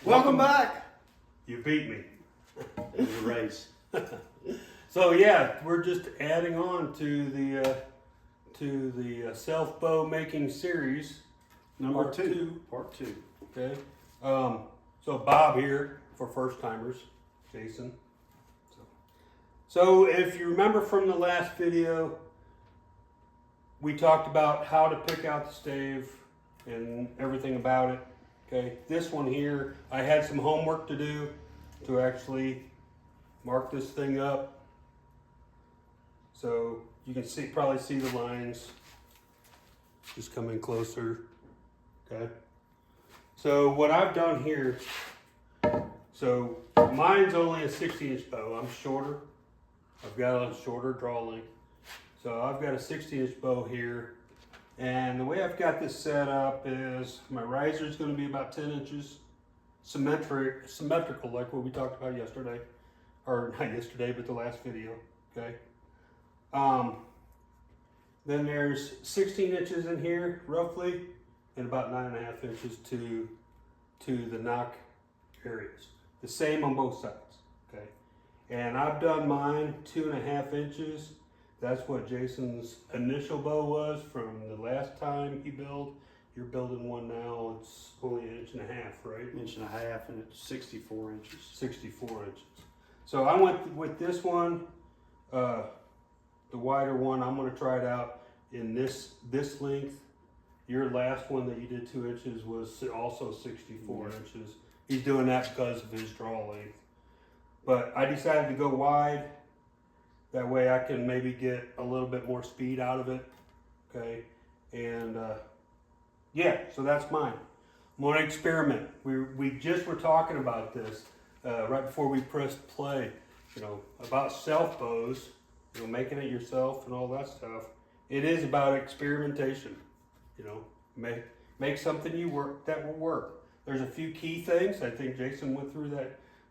Welcome back. You beat me. It was a race. So yeah, we're just adding on to the self bow making series. Number Part two. Part two. Okay. So Bob here for first timers, Jason. So if you remember from the last video, we talked about how to pick out the stave and everything about it. Okay. This one here, I had some homework to do to actually mark this thing up. So you can see, probably see the lines. Just come in closer. Okay. So what I've done here, so mine's only a 60-inch bow. I'm shorter. I've got a shorter draw length. So I've got a 60-inch bow here. And the way I've got this set up is my riser is going to be about 10 inches symmetrical, like what we talked about yesterday. Or not yesterday, but the last video. Okay. Then there's 16 inches in here, roughly, and about 9.5 inches to the knock areas. The same on both sides, okay? And I've done mine 2.5 inches. That's what Jason's initial bow was from the last time he built. You're building one now, it's only 1.5 inches, right? 1.5 inches, and it's 64 inches. 64 inches. So I went with this one, the wider one. I'm gonna try it out in this length. Your last one that you did 2 inches was also 64 inches. He's doing that because of his draw length. But I decided to go wide. That way I can maybe get a little bit more speed out of it. Okay, and yeah, so that's mine. I'm gonna experiment. We just were talking about this right before we pressed play, you know, about self bows, you know, making it yourself and all that stuff. It is about experimentation, you know, make something that will work. There's a few key things. I think Jason went through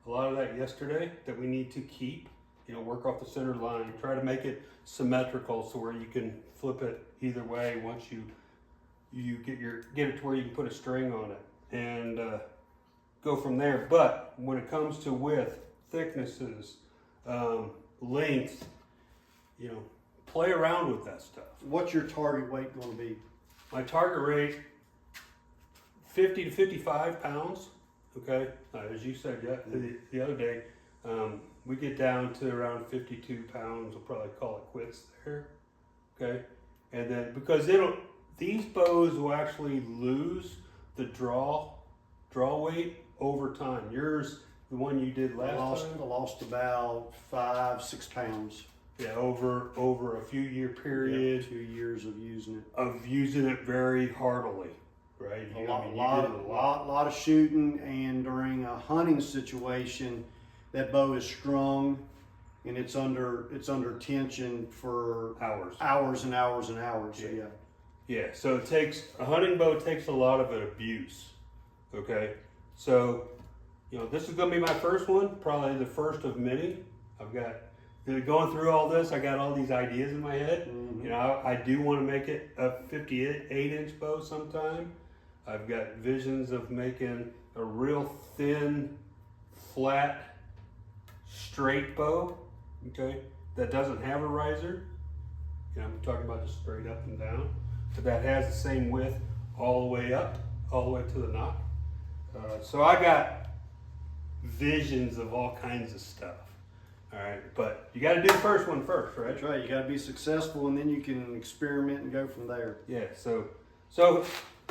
a lot of that yesterday that we need to keep, you know, work off the center line, try to make it symmetrical so where you can flip it either way once you get it to where you can put a string on it and go from there. But when it comes to width, thicknesses, length, you know, play around with that stuff. What's your target weight going to be? My target rate, 50 to 55 pounds. Okay, as you said the other day, we get down to around 52 pounds. We'll probably call it quits there. Okay, and then because these bows will actually lose the draw weight over time. Yours, the one you did last time, I lost about 5-6 pounds. Yeah, over a few year period. Yep, 2 years of using it. Of using it very heartily, right? A lot of shooting, and during a hunting situation, that bow is strung, and it's under tension for hours and hours and hours. Yeah. So yeah. Yeah, so a hunting bow takes a lot of abuse, okay? So, you know, this is gonna be my first one, probably the first of many. Going through all this, I got all these ideas in my head. Mm-hmm. You know, I do wanna make it a 58-inch bow sometime. I've got visions of making a real thin, flat, straight bow, okay? That doesn't have a riser. You know, I'm talking about just straight up and down. But that has the same width all the way up, all the way to the knock. So I got visions of all kinds of stuff. All right, but you got to do the first one first, right? That's right. You got to be successful, and then you can experiment and go from there. Yeah. So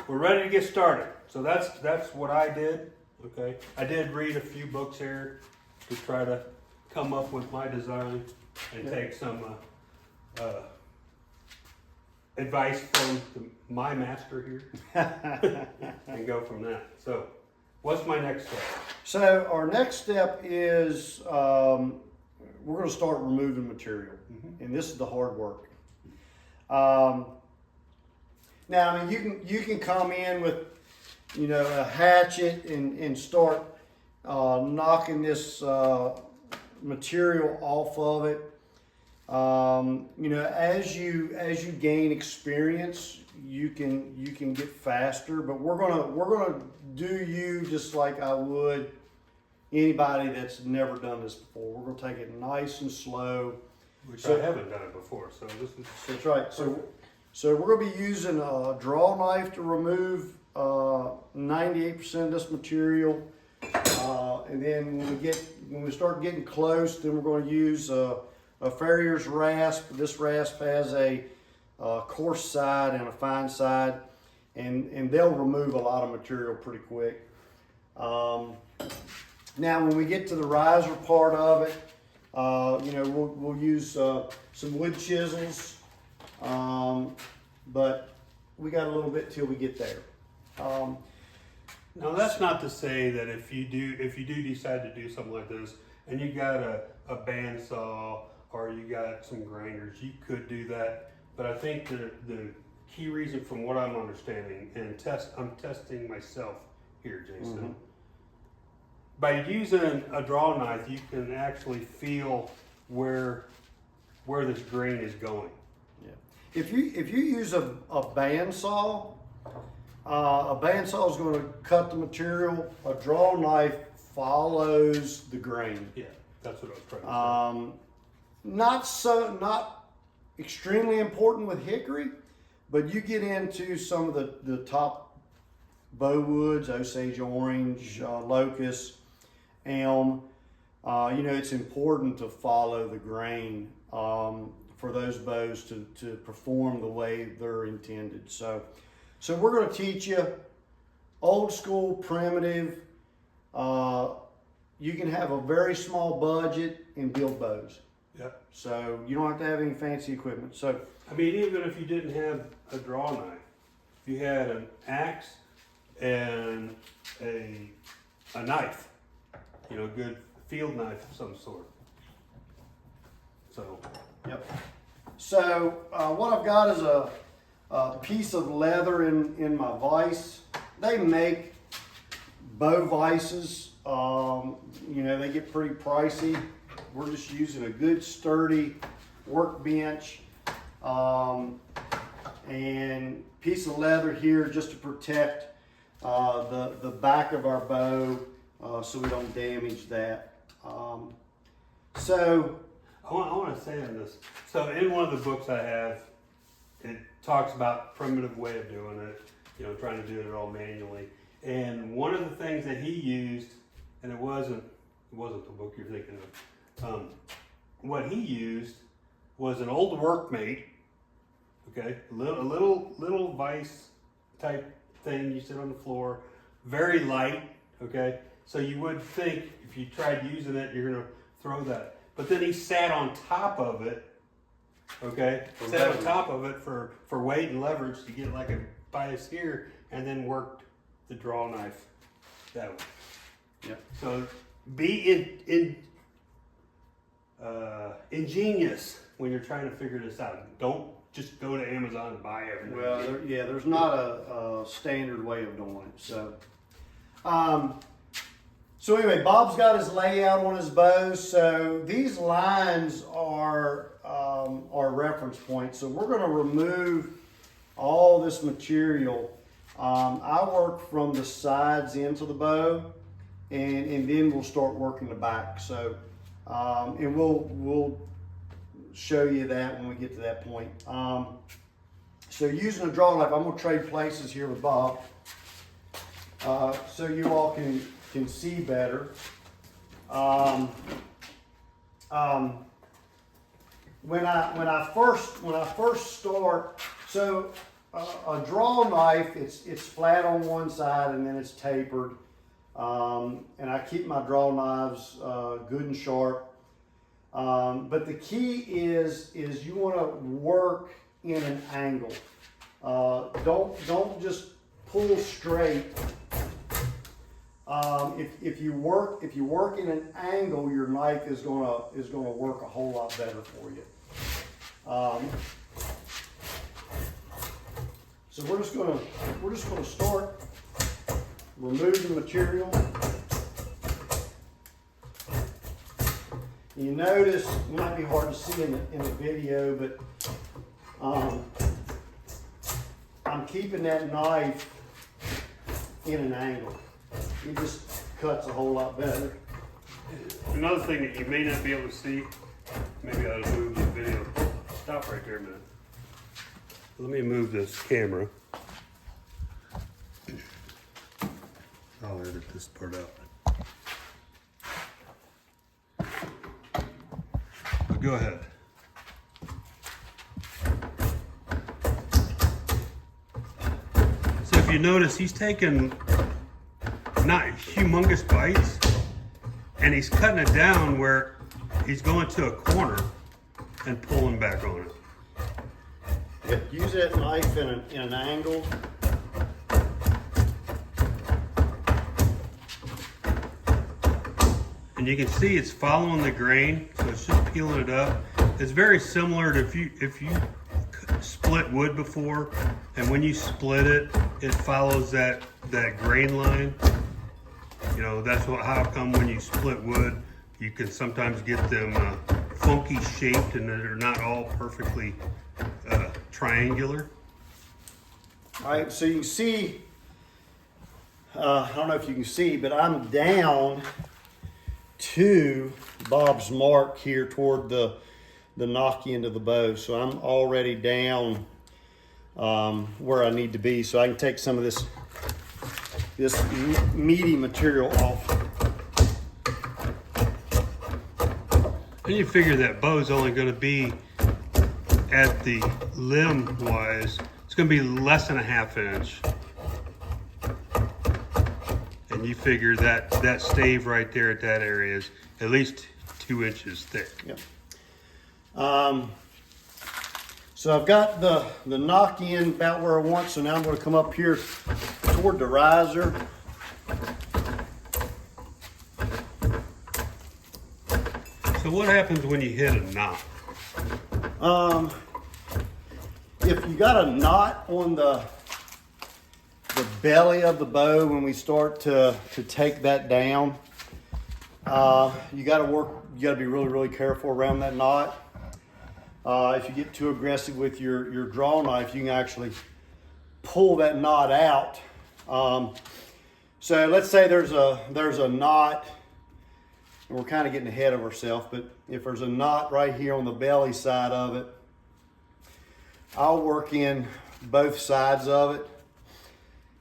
we're ready to get started. So that's what I did. Okay. I did read a few books here to try to come up with my design and take some advice from my master here and go from that. So what's my next step? So our next step is we're going to start removing material, and this is the hard work. Now, I mean, you can come in with, you know, a hatchet and start knocking this material off of it. You know, as you gain experience, you can get faster. But we're gonna do you just like I would anybody that's never done this before. We're gonna take it nice and slow. Which So- I haven't done it before, so this is. That's right. So we're gonna be using a draw knife to remove 98% of this material, and then when we start getting close, then we're going to use a farrier's rasp. This rasp has a coarse side and a fine side, and they'll remove a lot of material pretty quick. Now, when we get to the riser part of it, you know, we'll use some wood chisels, but we got a little bit till we get there. Now that's not to say that if you do decide to do something like this, and you got a bandsaw or you got some grinders, you could do that. But I think the key reason, from what I'm understanding, and I'm testing myself here, Jason. Mm-hmm. By using a draw knife, you can actually feel where this grain is going. Yeah. If you use a bandsaw, a bandsaw is going to cut the material. A draw knife follows the grain. Yeah, that's what I was trying to say. Not extremely important with hickory, but you get into some of the top bow woods, Osage orange, locust, elm. You know, it's important to follow the grain for those bows to perform the way they're intended. So we're going to teach you old school, primitive. You can have a very small budget and build bows. Yep. So you don't have to have any fancy equipment. So I mean, even if you didn't have a draw knife, if you had an axe and a knife, you know, a good field knife of some sort. So. yep. So what I've got is a piece of leather in my vise. They make bow vices. You know, they get pretty pricey. We're just using a good sturdy workbench and piece of leather here just to protect the back of our bow so we don't damage that. So I want to say on this. So in one of the books I have, it talks about primitive way of doing it, you know, trying to do it all manually. And one of the things that he used, and it wasn't the book you're thinking of. What he used was an old workmate, okay, a little vise type thing you sit on the floor, very light, okay. So you would think if you tried using it, you're gonna throw that. But then he sat on top of it, okay, sat on top of it for weight and leverage to get like a bias here, and then worked the draw knife that way. yeah. So be ingenious when you're trying to figure this out. Don't just go to Amazon and buy everything. Well, there's not a standard way of doing it. So anyway, Bob's got his layout on his bows. So these lines are reference points. So we're going to remove all this material. I work from the sides into the bow, and then we'll start working the back. So and we'll show you that when we get to that point. So using a draw knife, I'm going to trade places here with Bob, so you all can see better. When I first start, so a draw knife, it's flat on one side and then it's tapered. And I keep my draw knives good and sharp. But the key is you want to work in an angle. Don't just pull straight. If you work in an angle, your knife is gonna work a whole lot better for you. So we're just gonna start removing material. You notice, it might be hard to see in the video, but I'm keeping that knife in an angle. It just cuts a whole lot better. Another thing that you may not be able to see, maybe I ought to move the video. Stop right there a minute. Let me move this camera. I'll edit this part out. But go ahead. So if you notice, he's taking not humongous bites, and he's cutting it down where he's going to a corner and pulling back on it. Yeah, use that knife in an angle. And you can see it's following the grain, so it's just peeling it up. It's very similar to if you split wood before, and when you split it, it follows that grain line. You know, that's how come when you split wood, you can sometimes get them funky shaped and they're not all perfectly triangular. All right, so you can see, I don't know if you can see, but I'm down to Bob's mark here toward the knock end of the bow. So I'm already down where I need to be. So I can take some of this meaty material off. And you figure that bow's only going to be at the limb wise, it's going to be less than a 1/2 inch. And you figure that stave right there at that area is at least 2 inches thick. Yep. So I've got the knock in about where I want. So now I'm going to come up here toward the riser. So what happens when you hit a knot? If you got a knot on the belly of the bow, when we start to take that down, you got to be really, really careful around that knot. If you get too aggressive with your draw knife, you can actually pull that knot out. So let's say there's a knot, and we're kind of getting ahead of ourselves, but if there's a knot right here on the belly side of it, I'll work in both sides of it.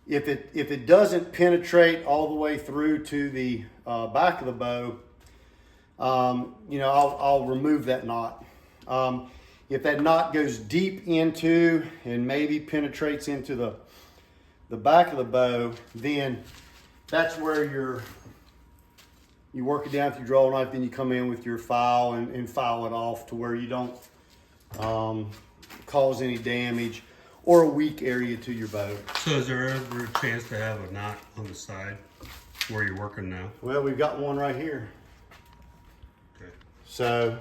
If it doesn't penetrate all the way through to the back of the bow, I'll remove that knot. If that knot goes deep into and maybe penetrates into the back of the bow, then that's where you work it down with your draw knife, then you come in with your file and file it off to where you don't cause any damage or a weak area to your bow. So is there ever a chance to have a knot on the side where you're working now? Well, we've got one right here. Okay. So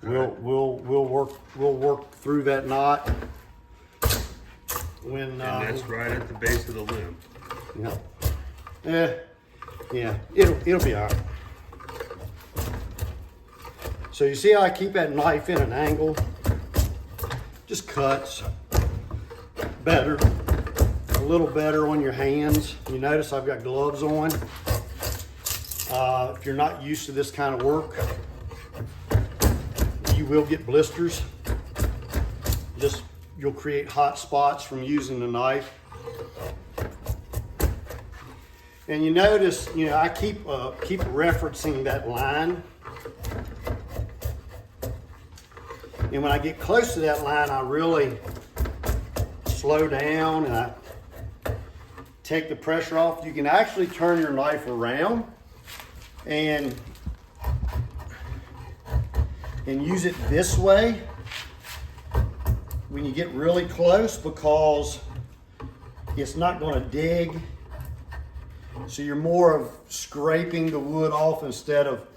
we'll work through that knot when And that's right at the base of the limb. yeah, it'll be all right. So you see how I keep that knife in an angle? Just cuts better, a little better on your hands. You notice I've got gloves on. If you're not used to this kind of work, you will get blisters. You'll create hot spots from using the knife. And you notice, I keep referencing that line. And when I get close to that line, I really slow down and I take the pressure off. You can actually turn your knife around and use it this way when you get really close, because it's not going to dig. So you're more of scraping the wood off instead of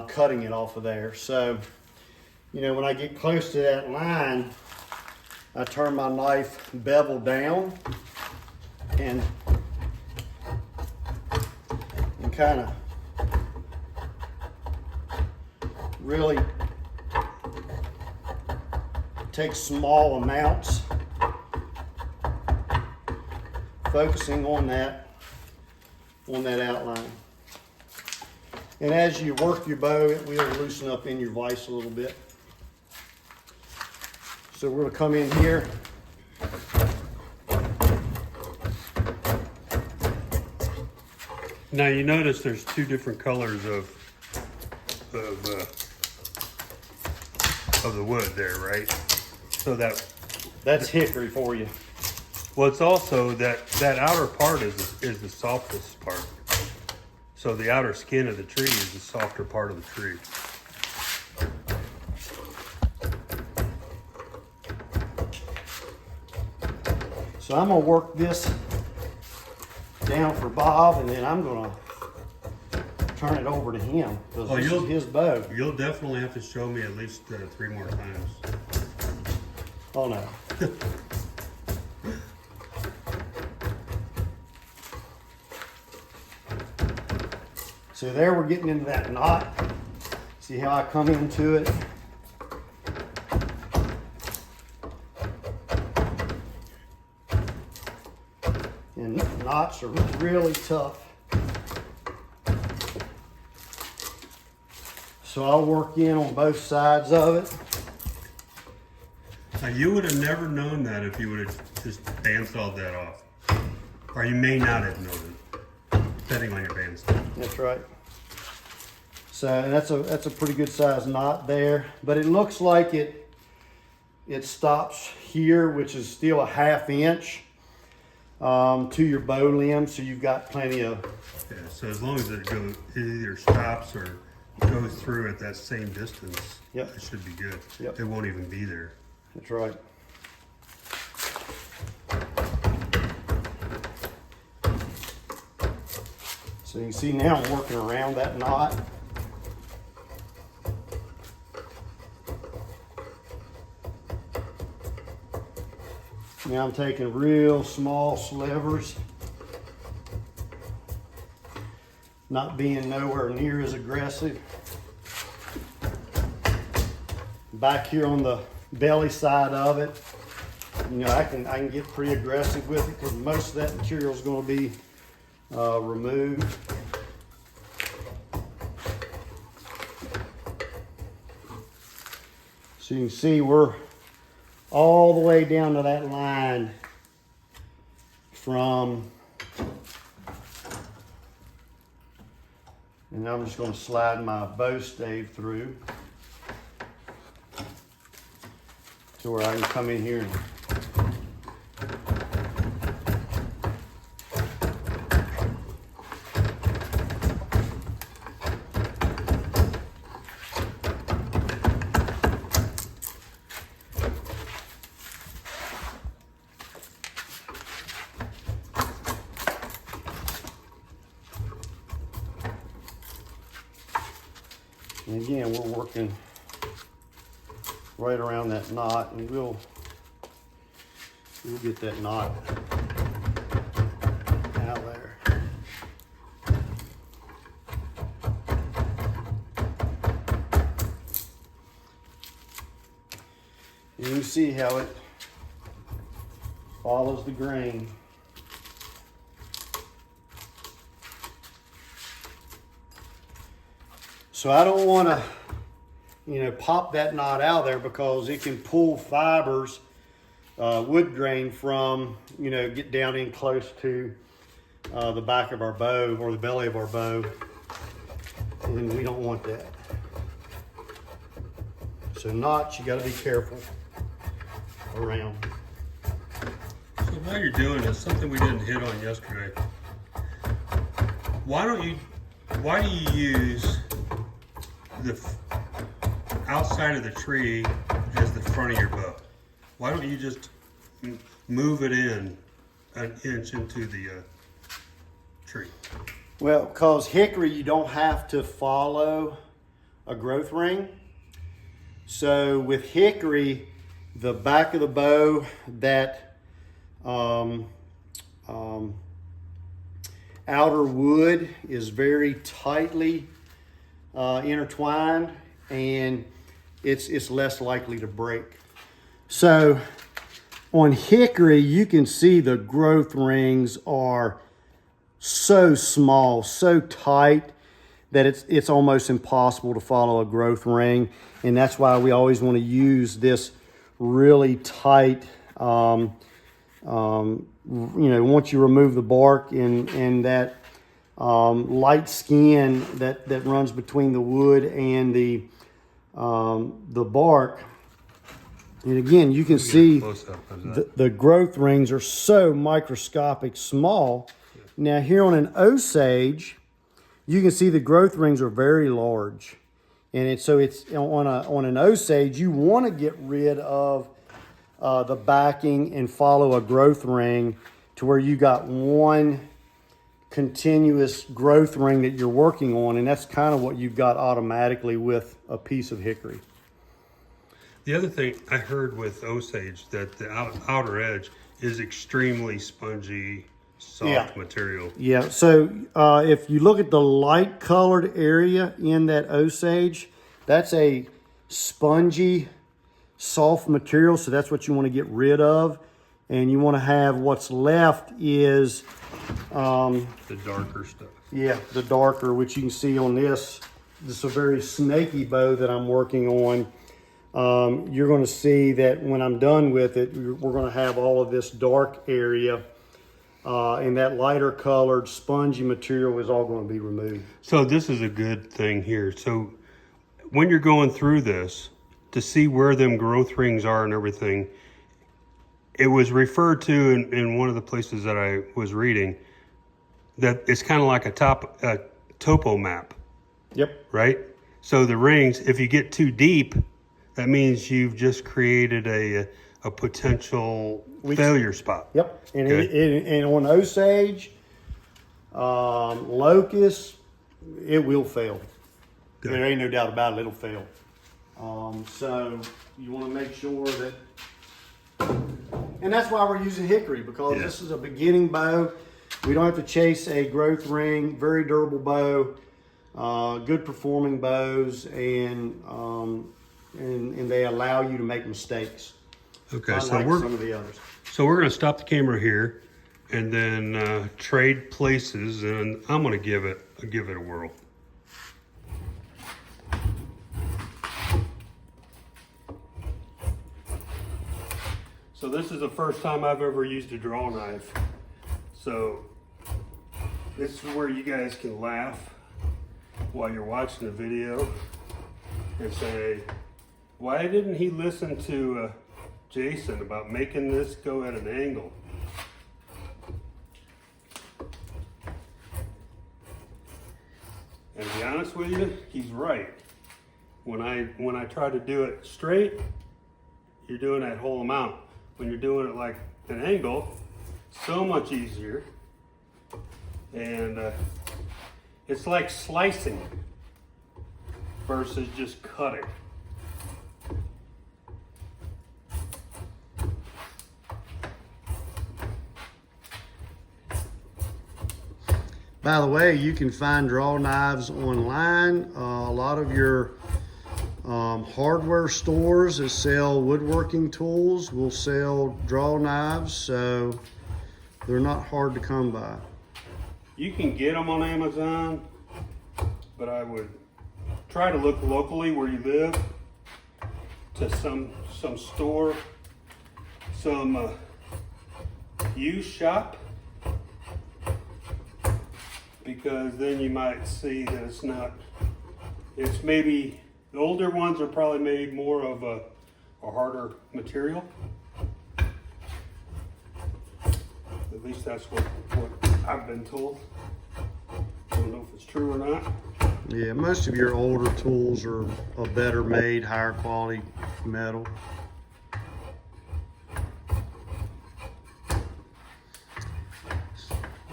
cutting it off of there. So, when I get close to that line, I turn my knife bevel down and kind of really take small amounts, focusing on that outline. And as you work your bow, it will loosen up in your vise a little bit. So we're going to come in here. Now you notice there's two different colors of the wood there, right? So That's hickory for you. well, it's also that outer part is the softest part. So the outer skin of the tree is the softer part of the tree. So I'm going to work this down for Bob, and then I'm going to turn it over to him because Oh, this is his bow. You'll definitely have to show me at least 3 more times. Oh no. So there we're getting into that knot. See how I come into it? And knots are really tough. So I'll work in on both sides of it. Now, you would have never known that if you would have just bandsawed that off. Or you may not have known it, depending on your bandsaw. That's right. So that's a pretty good size knot there, but it looks like it stops here, which is still a 1/2 inch to your bow limb. So you've got plenty of. Yeah, so as long as it either stops or goes through at that same distance, Yep. it should be good. Yep. It won't even be there. That's right. So you can see now I'm working around that knot. Now I'm taking real small slivers, not being nowhere near as aggressive. Back here on the belly side of it, you know, I can get pretty aggressive with it because most of that material is going to be removed. So you can see we're all the way down to that line from, and I'm just going to slide my bow stave through to where I can come in here and And again, we're working right around that knot, and we'll get that knot out there. And you can see how it follows the grain. So I don't want to, you know, pop that knot out there because it can pull fibers, wood grain from, you know, get down in close to the back of our bow or the belly of our bow, and we don't want that. So knots, you got to be careful around. So while you're doing this, something we didn't hit on yesterday. Why do you use the outside of the tree as the front of your bow? Why don't you just move it in an inch into the tree? Well, because hickory, you don't have to follow a growth ring. So with hickory, the back of the bow, that outer wood is very tightly intertwined, and it's less likely to break. So on hickory, you can see the growth rings are so small, so tight that it's almost impossible to follow a growth ring. And that's why we always want to use this really tight, you know, once you remove the bark and that light skin that runs between the wood and the bark. And again, you can see the growth rings are so microscopic small. Now here on an Osage, you can see the growth rings are very large. And so it's on an Osage, you want to get rid of the backing and follow a growth ring to where you got one continuous growth ring that you're working on, and that's kind of what you've got automatically with a piece of hickory. The other thing I heard with Osage, that the outer edge is extremely spongy, soft material. Yeah, so if you look at the light colored area in that Osage, that's a spongy, soft material, so that's what you want to get rid of. And you want to have what's left is the darker stuff. Yeah, the darker, which you can see on this. This is a very snaky bow that I'm working on. You're going to see that when I'm done with it, we're going to have all of this dark area, and that lighter colored spongy material is all going to be removed. So this is a good thing here. So when you're going through this, to see where them growth rings are and everything, it was referred to in one of the places that I was reading that it's kind of like a topo map. Yep. Right? So the rings, if you get too deep, that means you've just created a potential failure spot. Yep. And, Okay. and on Osage, locust, it will fail. Good. There ain't no doubt about it, it'll fail. So you want to make sure that, and that's why we're using hickory, because Yeah. this is a beginning bow. We don't have to chase a growth ring, very durable bow, good performing bows, and they allow you to make mistakes. Okay, Unlike some of the others. So we're going to stop the camera here and then trade places, and I'm going to give it a whirl. So this is the first time I've ever used a draw knife. So this is where you guys can laugh while you're watching the video and say, why didn't he listen to Jason about making this go at an angle? And to be honest with you, he's right. When I try to do it straight, you're doing that whole amount. When you're doing it like an angle, so much easier. And it's like slicing versus just cutting. By the way, you can find draw knives online. A lot of your hardware stores that sell woodworking tools will sell draw knives, so they're not hard to come by. You can get them on Amazon, but I would try to look locally where you live to some store, some used shop, because then you might see that it's maybe, the older ones are probably made more of a harder material. At least that's what I've been told. I don't know if it's true or not. Yeah, most of your older tools are a better made, higher quality metal.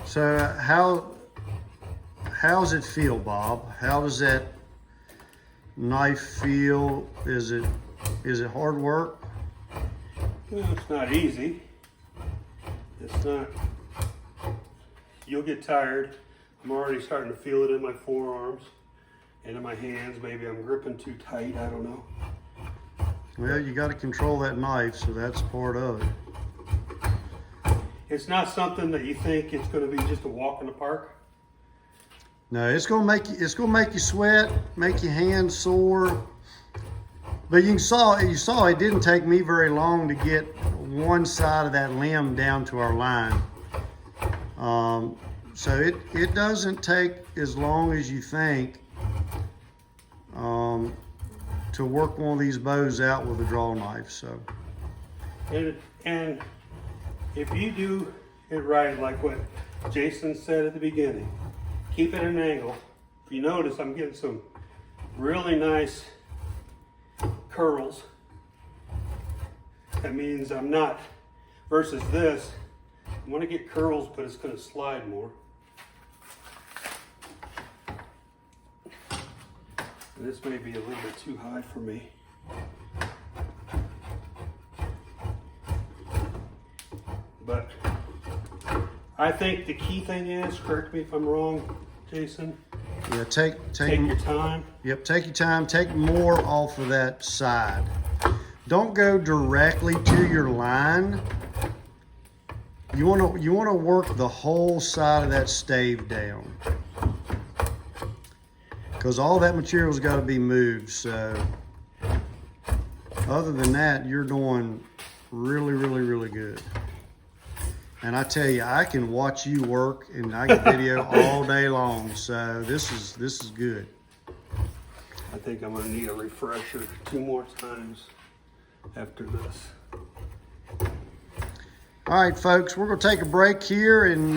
So how's it feel, Bob? How does that knife feel? Is it hard work? Well, it's not easy. It's not. You'll get tired. I'm already starting to feel it in my forearms. into my hands. Maybe I'm gripping too tight, I don't know. Well, you got to control that knife, so that's part of it. It's not something that you think it's going to be just a walk in the park. No, it's gonna make you sweat, make your hands sore. But you saw it didn't take me very long to get one side of that limb down to our line. So it doesn't take as long as you think to work one of these bows out with a draw knife. So. And if you do it right, like what Jason said at the beginning, keep it at an angle. If you notice, I'm getting some really nice curls. That means I'm not, versus this, I want to get curls, but it's going to slide more. This may be a little bit too high for me. But I think the key thing is, correct me if I'm wrong, Jason. Yeah, take your time. Yep, take your time. Take more off of that side. Don't go directly to your line. You want to work the whole side of that stave down, because all that material's got to be moved. So other than that, you're doing really, really, really good. And I tell you, I can watch you work and I get video all day long. So this is good. I think I'm gonna need a refresher 2 more times after this. All right, folks, we're gonna take a break here, and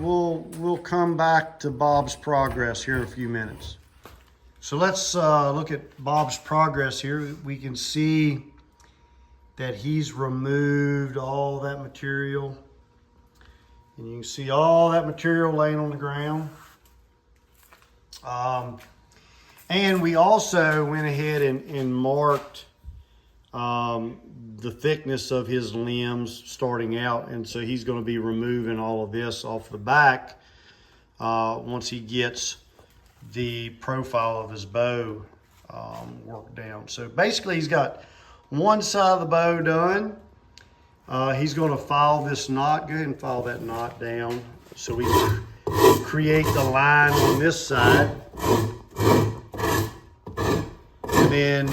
we'll come back to Bob's progress here in a few minutes. So let's look at Bob's progress here. We can see that he's removed all that material, and you can see all that material laying on the ground. And we also went ahead and marked the thickness of his limbs starting out, and so he's going to be removing all of this off the back once he gets the profile of his bow worked down. So basically he's got one side of the bow done. He's going to file this knot. Go ahead and file that knot down so we can create the line on this side. And then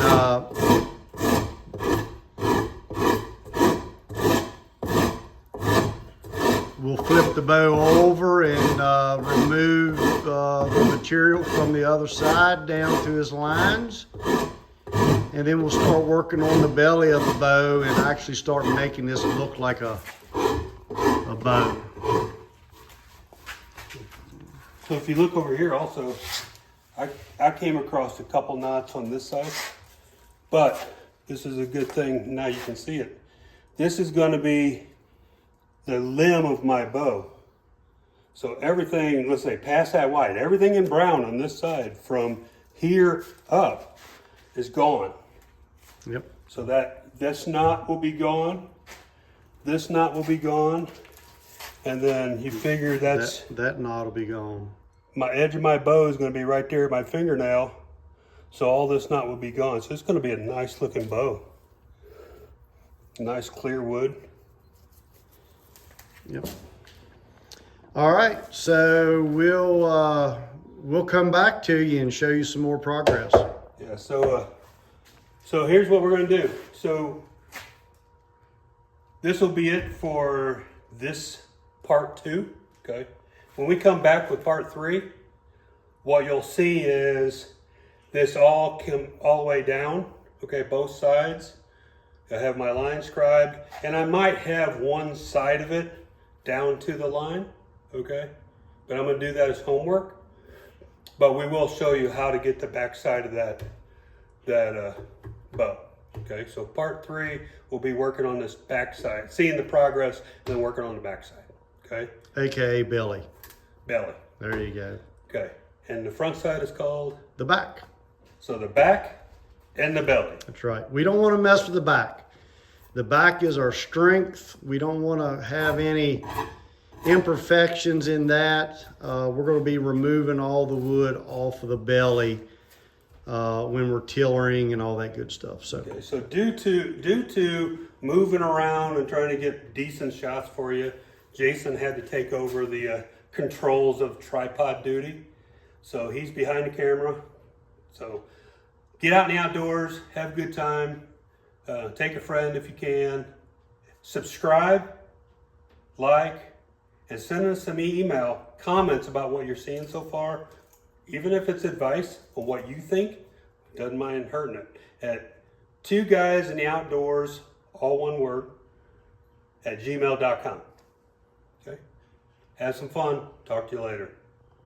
we'll flip the bow over and remove the material from the other side down to his lines. And then we'll start working on the belly of the bow and actually start making this look like a bow. So if you look over here also, I came across a couple knots on this side, but this is a good thing, now you can see it. This is going to be the limb of my bow. So everything, let's say past that white, everything in brown on this side from here up is gone. Yep. So this knot will be gone, this knot will be gone, and then you figure that knot will be gone. My edge of my bow is going to be right there at my fingernail, so all this knot will be gone. So it's going to be a nice looking bow. Nice clear wood. Yep. All right, so we'll come back to you and show you some more progress. Yeah. So here's what we're going to do. So this will be it for this part 2. Okay. When we come back with part 3, what you'll see is this all come all the way down. Okay, both sides. I have my line scribed, and I might have one side of it down to the line. Okay, but I'm going to do that as homework. But we will show you how to get the back side of that bow. Okay, so part 3 we'll be working on this back side, seeing the progress, and then working on the back side. Okay, AKA belly. Belly. There you go. Okay, and the front side is called the back. So the back and the belly. That's right. We don't want to mess with the back. The back is our strength. We don't want to have any imperfections in that. We're going to be removing all the wood off of the belly when we're tillering and all that good stuff. So, Okay, so due to moving around and trying to get decent shots for you, Jason had to take over the controls of tripod duty. So he's behind the camera. So get out in the outdoors, have a good time, take a friend if you can, subscribe, like, and send us some email comments about what you're seeing so far. Even if it's advice on what you think, doesn't mind hurting it. At 2guysintheoutdoors, all one word, @gmail.com. Okay? Have some fun. Talk to you later.